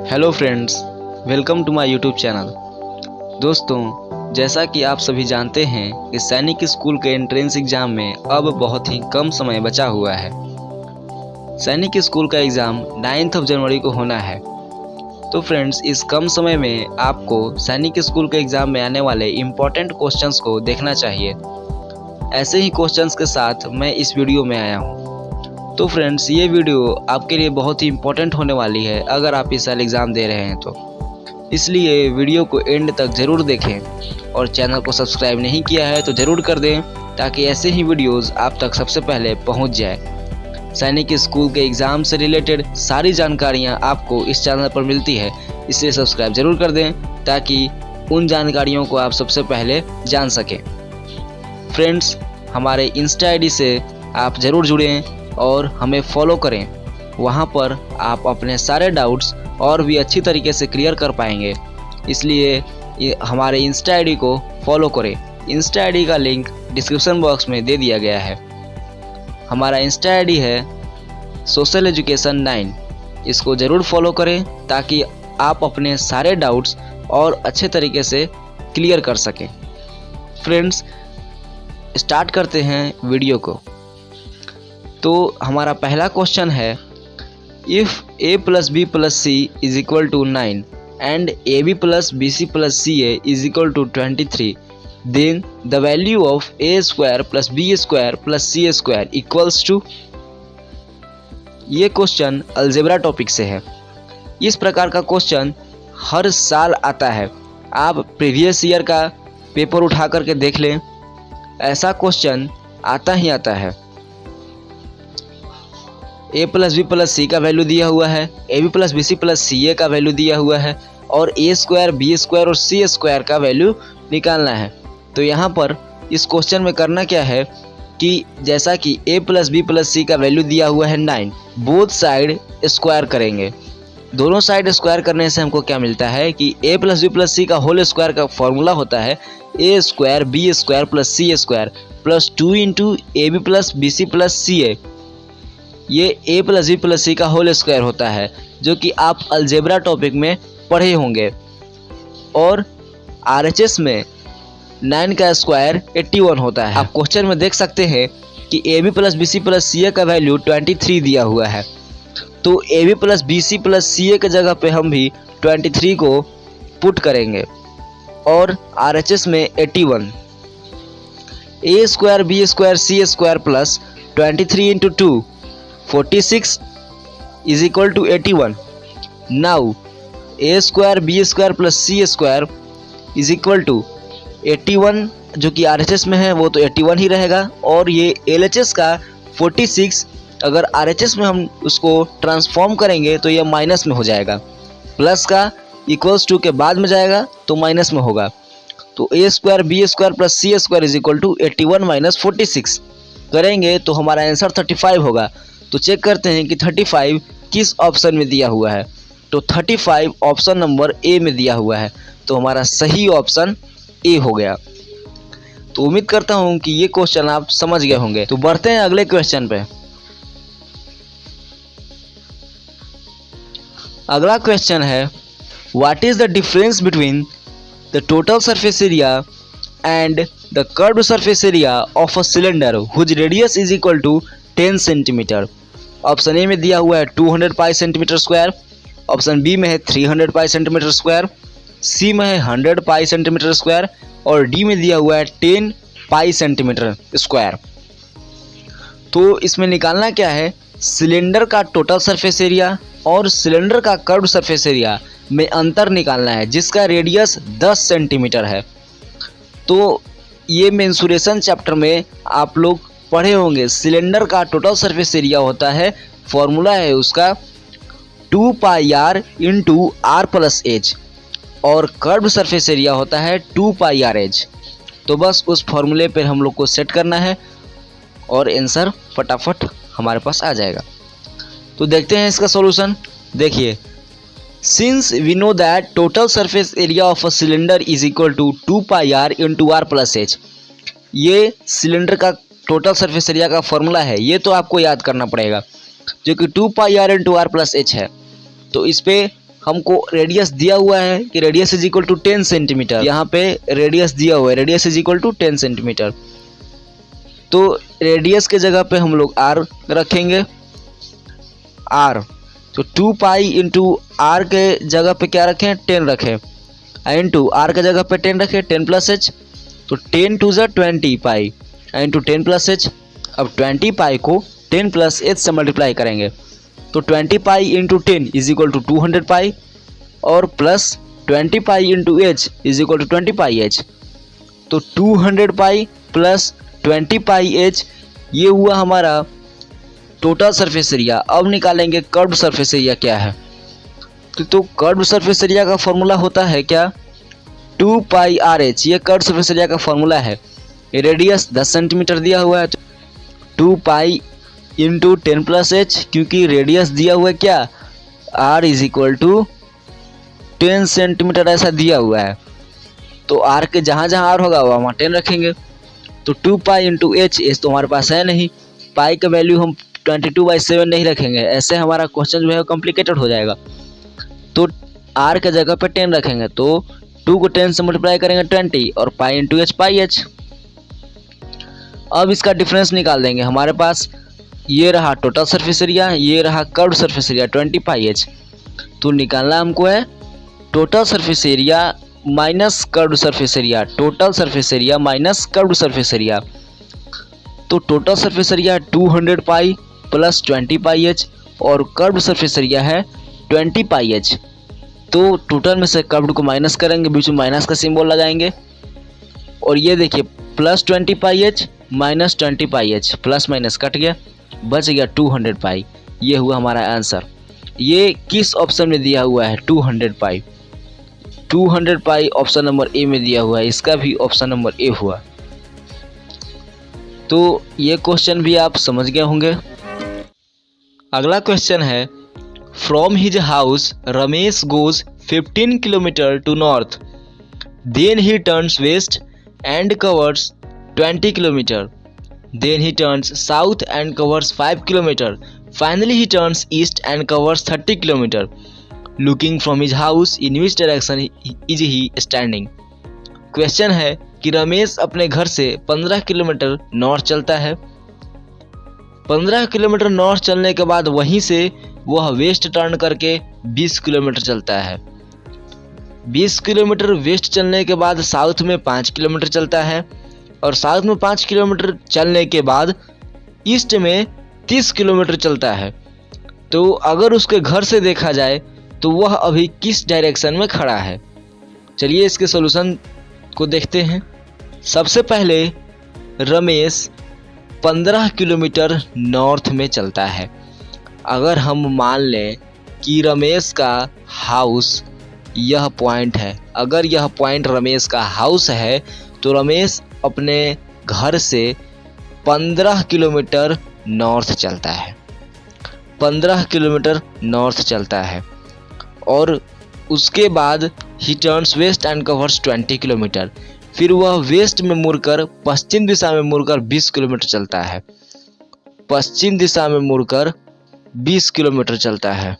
Hello friends, welcome to my YouTube channel. दोस्तों, जैसा कि आप सभी जानते हैं कि सैनिक स्कूल के एंट्रेंस एग्ज़ाम में अब बहुत ही कम समय बचा हुआ है। सैनिक स्कूल का एग्ज़ाम 9 जनवरी को होना है। तो फ्रेंड्स, इस कम समय में आपको सैनिक स्कूल के एग्ज़ाम में आने वाले इम्पोर्टेंट क्वेश्चंस को देखना चाहिए। ऐसे ही क्वेश्चंस के साथ मैं इस वीडियो में आया हूँ। तो फ्रेंड्स, ये वीडियो आपके लिए बहुत ही इम्पोर्टेंट होने वाली है अगर आप इस साल एग्ज़ाम दे रहे हैं तो। इसलिए वीडियो को एंड तक ज़रूर देखें और चैनल को सब्सक्राइब नहीं किया है तो ज़रूर कर दें ताकि ऐसे ही वीडियोस आप तक सबसे पहले पहुंच जाए। सैनिक स्कूल के एग्ज़ाम से रिलेटेड सारी जानकारियां आपको इस चैनल पर मिलती है, इसलिए सब्सक्राइब ज़रूर कर दें ताकि उन जानकारियों को आप सबसे पहले जान सकें। फ्रेंड्स, हमारे इंस्टा ID से आप ज़रूर जुड़ें और हमें फॉलो करें। वहाँ पर आप अपने सारे डाउट्स और भी अच्छी तरीके से क्लियर कर पाएंगे, इसलिए हमारे इंस्टा ID को फॉलो करें। इंस्टा ID का लिंक डिस्क्रिप्शन बॉक्स में दे दिया गया है। हमारा इंस्टा ID है सोशल एजुकेशन 9। इसको ज़रूर फॉलो करें ताकि आप अपने सारे डाउट्स और अच्छे तरीके से क्लियर कर सकें। फ्रेंड्स, स्टार्ट करते हैं वीडियो को। तो हमारा पहला क्वेश्चन है, if a + b + c = 9 and ab + bc + ca = 23, then the value of a² + b² + c² equals to। ये क्वेश्चन अलजेब्रा टॉपिक से है। इस प्रकार का क्वेश्चन हर साल आता है। आप प्रीवियस ईयर का पेपर उठा करके देख लें, ऐसा क्वेश्चन आता ही आता है। a + b + c का वैल्यू दिया हुआ है, ab + bc + ca का वैल्यू दिया हुआ है और a² b² और c² का वैल्यू निकालना है। तो यहाँ पर इस क्वेश्चन में करना क्या है कि जैसा कि a + b + c का वैल्यू दिया हुआ है 9, बोथ साइड स्क्वायर करेंगे। दोनों साइड स्क्वायर करने से हमको क्या मिलता है कि a + b + c का होल स्क्वायर का फॉर्मूला होता है a² b² + c² + 2 × ab + bc + ca। ये a + b + c का होल स्क्वायर होता है, जो कि आप अलजेब्रा टॉपिक में पढ़े होंगे। और RHS में 9 का स्क्वायर 81 होता है। आप क्वेश्चन में देख सकते हैं कि ab + bc + ca का वैल्यू 23 दिया हुआ है। तो ab + bc + ca के जगह पे हम भी 23 को पुट करेंगे और RHS में 81, a² b² c² + 23 × 2 46 = 81। Now a² b² + c² = 81, जो कि RHS में है वो तो 81 ही रहेगा। और ये LHS का 46, अगर RHS में हम उसको ट्रांसफॉर्म करेंगे तो ये माइनस में हो जाएगा। प्लस का =2 के बाद में जाएगा तो माइनस में होगा। तो a² b² + c² = 81 - 46 करेंगे तो हमारा आंसर 35 होगा। तो चेक करते हैं कि 35 किस ऑप्शन में दिया हुआ है। तो 35 ऑप्शन नंबर A में दिया हुआ है, तो हमारा सही ऑप्शन A हो गया। तो उम्मीद करता हूं कि ये क्वेश्चन आप समझ गए होंगे। तो बढ़ते हैं अगले क्वेश्चन पे। अगला क्वेश्चन है, what is the difference between the total surface area and the curved surface area of a cylinder whose radius is equal to 10 centimetre. Option A में दिया हुआ है 200 pi centimetre square, option B में है 300 पाई centimetre square, सी में है 100 पाई centimetre square और D में दिया हुआ है 10 पाई सेंटीमीटर स्क्वायर। तो इसमें निकालना क्या है, सिलेंडर का टोटल सरफेस एरिया और सिलेंडर का कर्व्ड सरफेस एरिया में अंतर निकालना है, जिसका रेडियस 10 सेंटीमीटर है। तो ये मेंसुरेशन चैप्टर में आप लोग पढ़े होंगे। सिलेंडर का टोटल सरफेस एरिया होता है, फॉर्मूला है उसका 2πr × r + h और कर्व्ड सरफेस एरिया होता है 2πrh। तो बस उस फॉर्मूले पर हम लोग को सेट करना है और आंसर फटाफट हमारे पास आ जाएगा। तो देखते हैं इसका सॉल्यूशन। देखिए, since we know that total surface area of a cylinder is equal to 2πr × r + h, ये सिलेंडर का टोटल सरफेस एरिया का फॉर्मूला है, ये तो आपको याद करना पड़ेगा। जो कि 2 pi R into R plus H है। तो इस पे हमको रेडियस दिया हुआ है कि radius is equal to 10 centimetre. यहाँ पे रेडियस दिया हुआ है, radius is equal to 10 centimetre. तो रेडियस के जगह पे हम लोग आर रखेंगे, आर। तो 2 पाई इंटू आर के जगह पे क्या रखें, 10 रखें, इंटू आर के जगह पे 10 रखें, 10 प्लस एच। तो 10 टू ज़ा 20 पाई इंटू 10 प्लस एच। अब 20 पाई को 10 प्लस एच से मल्टीप्लाई करेंगे तो 20 pi into 10 is equal to 200 pi, और plus 20 pi into H is equal to 20 pi H. तो 200 पाई प्लस 20 पाई एच, ये हुआ हमारा टोटल सरफेस एरिया। अब निकालेंगे कर्व्ड सरफेस एरिया क्या है। तो कर्व्ड सरफेस एरिया का फॉर्मूला होता है क्या, 2 पाई आर एच। ये कर्व्ड सरफेस एरिया का फॉर्मूला है। रेडियस 10 सेंटीमीटर दिया हुआ है, 2 पाई इंटू 10 प्लस एच, क्योंकि रेडियस दिया हुआ है क्या, R is equal to 10 centimetre ऐसा दिया हुआ है। तो आर के जहाँ जहाँ आर होगा वहाँ 10 रखेंगे। तो 2 पाई इंटू एच, एच तो हमारे पास है नहीं, पाई का वैल्यू हम 22/7 नहीं रखेंगे, ऐसे हमारा क्वेश्चन जो है कॉम्प्लिकेटेड हो जाएगा। तो आर के जगह पे 10 रखेंगे, तो 2 को 10 से मल्टीप्लाई करेंगे 20, और पाई इंटू एच पाई एच। अब इसका डिफरेंस निकाल देंगे। हमारे पास ये रहा टोटल सरफेस एरिया, ये रहा curved surface area 20 pi H. तो निकालना हमको है total surface area minus curved surface area, total surface area minus curved surface area. तो total surface area 200 pi plus 20 pi H, और कर्व्ड सरफेस एरिया है 20 pi H. तो total में से कर्व्ड को माइनस करेंगे, बीच में माइनस का सिंबल लगाएंगे, और ये देखिए plus 20 pi H minus 20 pi H, plus minus cut गया, बच गया 200 पाई। ये हुआ हमारा आंसर। ये किस ऑप्शन में दिया हुआ है, 200 पाई। 200 पाई ऑप्शन नंबर ए में दिया हुआ है, इसका भी ऑप्शन नंबर ए हुआ। तो ये क्वेश्चन भी आप समझ गए होंगे। अगला क्वेश्चन है, from his house Ramesh goes 15 kilometre to north, then he turns west and covers 20 kilometre, then he turns south and covers 5 kilometer, finally he turns east and covers 30 kilometer. Looking from his house, in which direction is he standing? Question है कि रमेश अपने घर से 15 kilometre north चलता है। 15 kilometre north चलने के बाद वहीं से वह वेस्ट टर्न करके 20 किलोमीटर चलता है। 20 किलोमीटर वेस्ट चलने के बाद साउथ में 5 किलोमीटर चलता है, और साउथ में 5 किलोमीटर चलने के बाद ईस्ट में 30 किलोमीटर चलता है। तो अगर उसके घर से देखा जाए तो वह अभी किस डायरेक्शन में खड़ा है। चलिए इसके सॉल्यूशन को देखते हैं। सबसे पहले रमेश 15 किलोमीटर नॉर्थ में चलता है। अगर हम मान लें कि रमेश का हाउस यह पॉइंट है, अगर यह पॉइंट रमेश का हाउस है, तो रमेश अपने घर से 15 किलोमीटर नॉर्थ चलता है। 15 किलोमीटर नॉर्थ चलता है, और उसके बाद he turns west and covers 20 kilometre. फिर वह वेस्ट में मुड़कर पश्चिम दिशा में मुड़कर 20 किलोमीटर चलता है। पश्चिम दिशा में मुड़कर 20 किलोमीटर चलता है।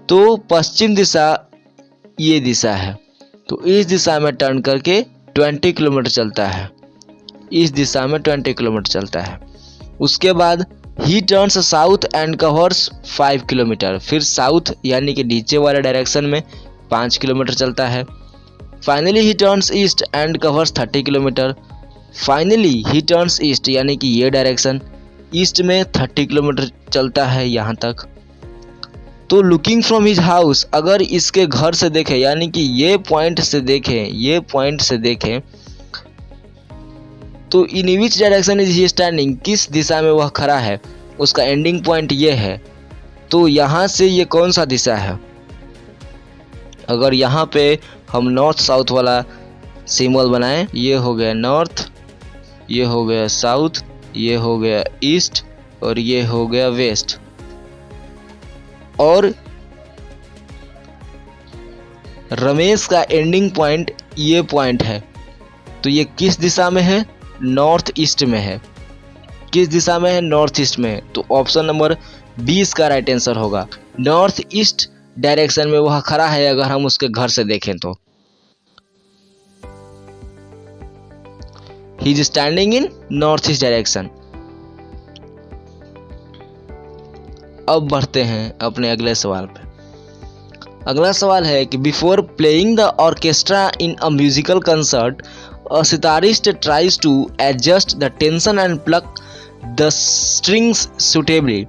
तो पश्चिम दिशा ये दिशा है, तो इस दिशा में टर्न करके 20 किलोमीटर चलता है। इस दिशा में 20 किलोमीटर चलता है। उसके बाद he turns south and covers 5 kilometre. फिर साउथ यानी कि नीचे वाले डायरेक्शन में 5 किलोमीटर चलता है। Finally he turns east and covers 30 kilometre. Finally he turns east यानी कि ये डायरेक्शन, ईस्ट में 30 किलोमीटर चलता है यहाँ तक। तो लुकिंग फ्रॉम हिज हाउस, अगर इसके घर से देखें यानी कि ये पॉइंट से देखें, ये पॉइंट से देखें, तो in which direction is he standing, किस दिशा में वह खड़ा है, उसका एंडिंग पॉइंट ये है। तो यहाँ से ये कौन सा दिशा है। अगर यहाँ पे हम नॉर्थ साउथ वाला सिंबल बनाएं, ये हो गया नॉर्थ, ये हो गया साउथ, ये हो गया ईस्ट, और ये हो गया वेस्ट। और रमेश का एंडिंग पॉइंट ये पॉइंट है, तो ये किस दिशा में है, नॉर्थ ईस्ट में है। किस दिशा में है? नॉर्थ ईस्ट में है। तो ऑप्शन नंबर 20 का राइट आंसर होगा। नॉर्थ ईस्ट डायरेक्शन में वह खड़ा है अगर हम उसके घर से देखें तो। He is standing in north east direction. अब बढ़ते हैं अपने अगले सवाल पे। अगला सवाल है कि before playing the orchestra in a musical concert a sitarist tries to adjust the tension and pluck the strings suitably.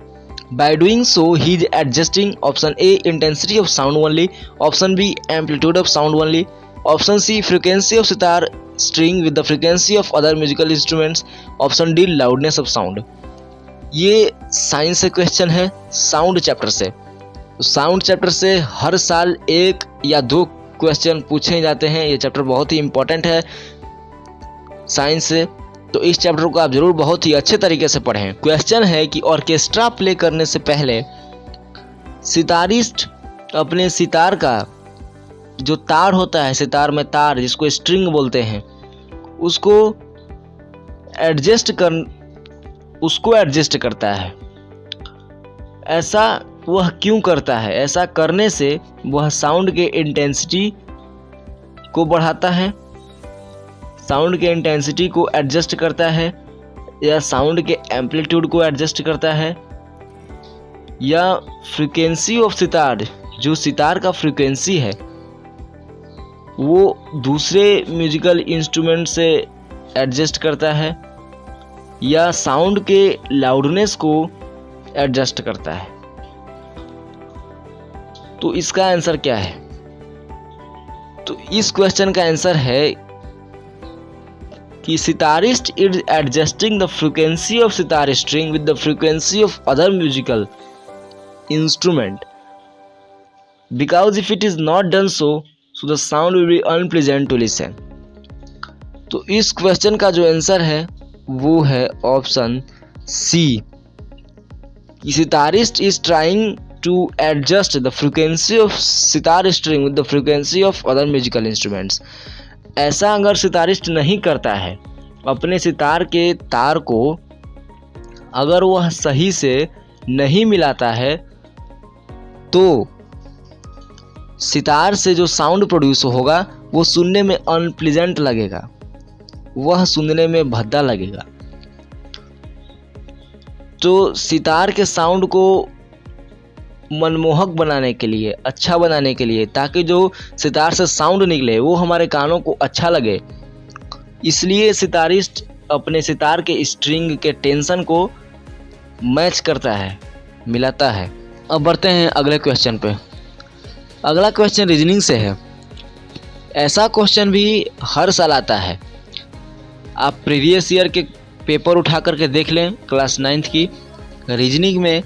By doing so he is adjusting option A intensity of sound only, option B amplitude of sound only, option C frequency of sitar string with the frequency of other musical instruments, option D loudness of sound. ये science से question है sound chapter से। तो sound chapter से हर साल 1 या 2 question पूछे जाते हैं। ये चैप्टर बहुत ही इंपॉर्टेंट है साइंस से, तो इस चैप्टर को आप जरूर बहुत ही अच्छे तरीके से पढ़ें। क्वेश्चन है कि ऑर्केस्ट्रा प्ले करने से पहले सितारिस्ट अपने सितार का जो तार होता है, सितार में तार जिसको स्ट्रिंग बोलते हैं, उसको एडजस्ट करता है। ऐसा वह क्यों करता है? ऐसा करने से वह साउंड के इंटेंसिटी को बढ़ाता है, साउंड के इंटेंसिटी को एडजस्ट करता है, या साउंड के एम्पलीट्यूड को एडजस्ट करता है, या फ्रीक्वेंसी ऑफ सितार, जो सितार का फ्रीक्वेंसी है वो दूसरे म्यूजिकल इंस्ट्रूमेंट से एडजस्ट करता है, या साउंड के लाउडनेस को एडजस्ट करता है। तो इसका आंसर क्या है? तो इस क्वेश्चन का आंसर है कि sitarist is adjusting the frequency of sitar string with the frequency of other musical instrument, because if it is not done so the sound will be unpleasant to listen. तो इस question का जो answer है वो है option C. Sitarist is trying to adjust the frequency of sitar string with the frequency of other musical instruments। ऐसा अगर sitarist नहीं करता है, अपने सितार के तार को अगर वह सही से नहीं मिलाता है, तो सितार से जो साउंड प्रोड्यूस होगा वो सुनने में अनप्लीजेंट लगेगा, वह सुनने में भद्दा लगेगा। तो सितार के साउंड को मनमोहक बनाने के लिए, अच्छा बनाने के लिए, ताकि जो सितार से साउंड निकले वो हमारे कानों को अच्छा लगे, इसलिए सितारिस्ट अपने सितार के स्ट्रिंग के टेंशन को मैच करता है, मिलाता है। अब बढ़ते हैं अगले क्वेश्चन पे। अगला क्वेश्चन रीजनिंग से है। ऐसा क्वेश्चन भी हर साल आता है, आप प्रीवियस ईयर के पेपर उठा करके देख लें क्लास 9th की। रीजनिंग में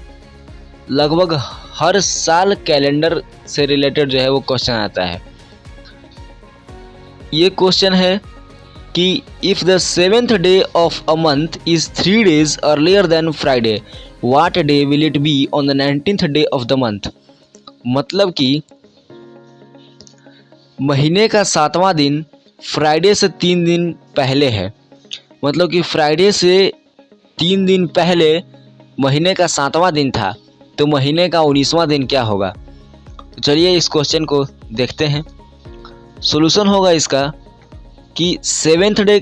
लगभग हर साल कैलेंडर से रिलेटेड जो है वो क्वेश्चन आता है। ये क्वेश्चन है कि if the 7th day of a month is 3 days earlier than Friday, what day will it be on the 19th day of the month. मतलब कि महीने का 7वां दिन फ्राइडे से 3 दिन पहले है, मतलब कि फ्राइडे से 3 दिन पहले महीने का 7वां दिन था, तो महीने का 19वां दिन क्या होगा। तो चलिए इस क्वेश्चन को देखते हैं। सॉल्यूशन होगा इसका कि 7th डे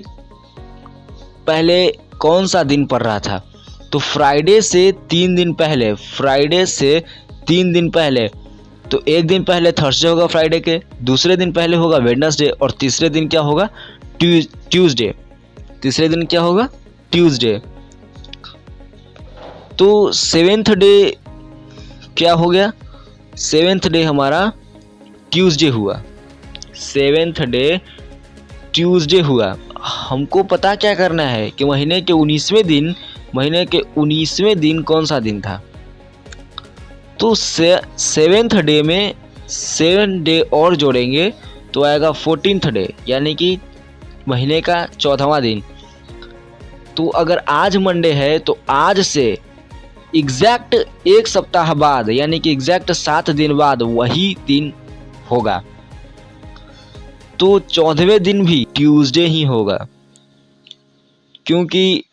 पहले कौन सा दिन पड़ रहा था, तो फ्राइडे से 3 दिन पहले, फ्राइडे से 3 दिन पहले, तो एक दिन पहले थर्सडे होगा फ्राइडे के, दूसरे दिन पहले होगा वेडनेसडे, और तीसरे दिन क्या होगा? ट्यूसडे। तीसरे दिन क्या होगा? ट्यूसडे। तो 7th डे क्या हो गया? 7th डे हमारा ट्यूसडे हुआ। 7th डे ट्यूसडे हुआ। हमको पता क्या करना है कि महीने के 19वें दिन कौन सा दिन था। तो 7th डे में 7 डे और जोड़ेंगे तो आएगा 14th डे, यानी कि महीने का 14वां दिन। तो अगर आज मंडे है तो आज से एग्जैक्ट 1 सप्ताह बाद, यानी कि एग्जैक्ट 7 दिन बाद वही दिन होगा। तो 14वें दिन भी ट्यूसडे ही होगा, क्योंकि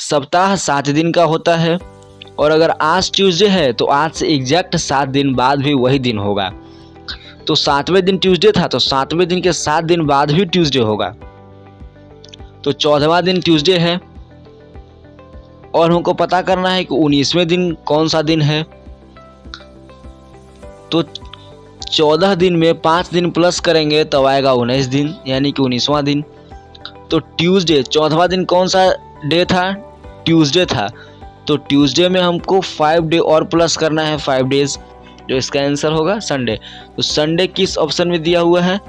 सप्ताह 7 दिन का होता है, और अगर आज ट्यूसडे है तो आज से एग्जैक्ट 7 दिन बाद भी वही दिन होगा। तो 7वें दिन ट्यूसडे था तो 7वें दिन के 7 दिन बाद भी ट्यूसडे होगा। तो 14वां दिन ट्यूसडे है, और हमको पता करना है कि 19वें दिन कौन सा दिन है। तो 14 दिन में 5 दिन प्लस करेंगे तब आएगा 19 दिन, यानी कि 19वां दिन। तो ट्यूसडे 14वां दिन कौन सा डे था? ट्यूसडे था। तो ट्यूसडे में हमको 5 डे और प्लस करना है, 5 डेज, जो इसका आंसर होगा संडे। तो संडे किस ऑप्शन में दिया हुआ है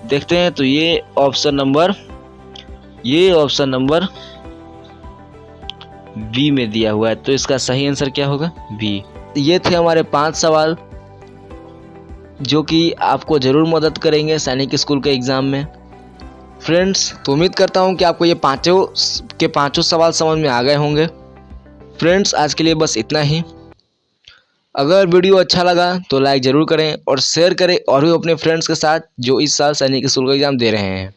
देखते हैं। तो ये ऑप्शन नंबर बी में दिया हुआ है। तो इसका सही आंसर क्या होगा? बी। ये थे हमारे 5 सवाल जो कि आपको ज़रूर मदद करेंगे सैनिक स्कूल के एग्ज़ाम में। फ्रेंड्स, तो उम्मीद करता हूँ कि आपको ये पाँचों सवाल समझ में आ गए होंगे। फ्रेंड्स, आज के लिए बस इतना ही। अगर वीडियो अच्छा लगा तो लाइक ज़रूर करें और शेयर करें और भी अपने फ्रेंड्स के साथ जो इस साल सैनिक स्कूल का एग्ज़ाम दे रहे हैं।